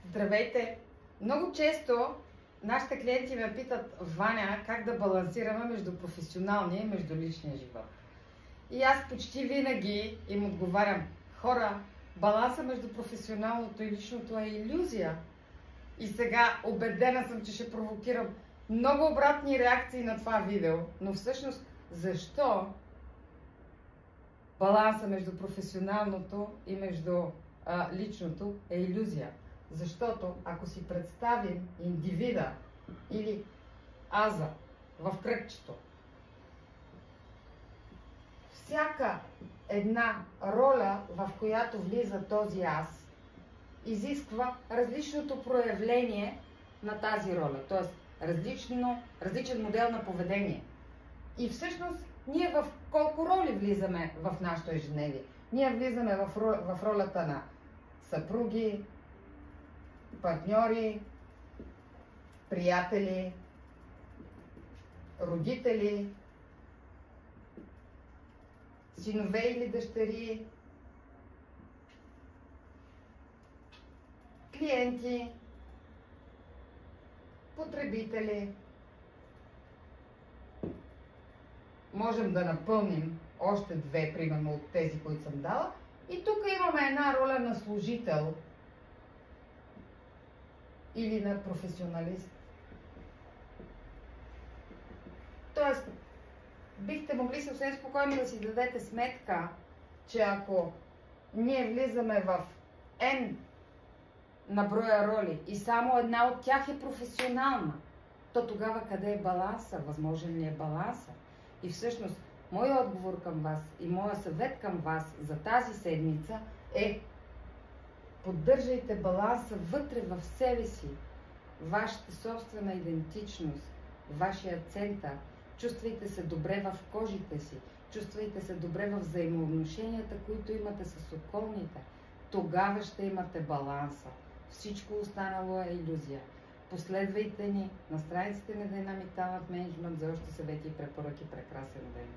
Здравейте! Много често нашите клиенти ме питат: Ваня, как да балансираме между професионалния и между личния живот? И аз почти винаги им отговарям: хора, баланса между професионалното и личното е илюзия. И сега убедена съм, че ще провокирам много обратни реакции на това видео, но всъщност защо баланса между професионалното и между личното е илюзия? Защото ако си представим индивида или аза в кръгчето, всяка една роля, в която влиза този аз, изисква различното проявление на тази роля, т.е. различен модел на поведение. И всъщност ние в колко роли влизаме в нашето ежедневие? Ние влизаме в ролята на съпруги, партньори, приятели, родители, синове или дъщери, клиенти, потребители. Можем да напълним още две, примерно, от тези, които съм дала. И тук имаме една роля на служител или на професионалист. Тоест, бихте могли съвсем спокойно да си дадете сметка, че ако ние влизаме в N на броя роли и само една от тях е професионална, то тогава къде е баланса? Възможен ли е баланса? И всъщност, моят отговор към вас и моят съвет към вас за тази седмица е: поддържайте баланса вътре в себе си, вашата собствена идентичност, вашия център. Чувствайте се добре в кожите си, чувствайте се добре в взаимоотношенията, които имате с околните. Тогава ще имате баланса. Всичко останало е илюзия. Последвайте ни на страниците на Dynamic Talent Management за още съвети и препоръки. Прекрасен ден!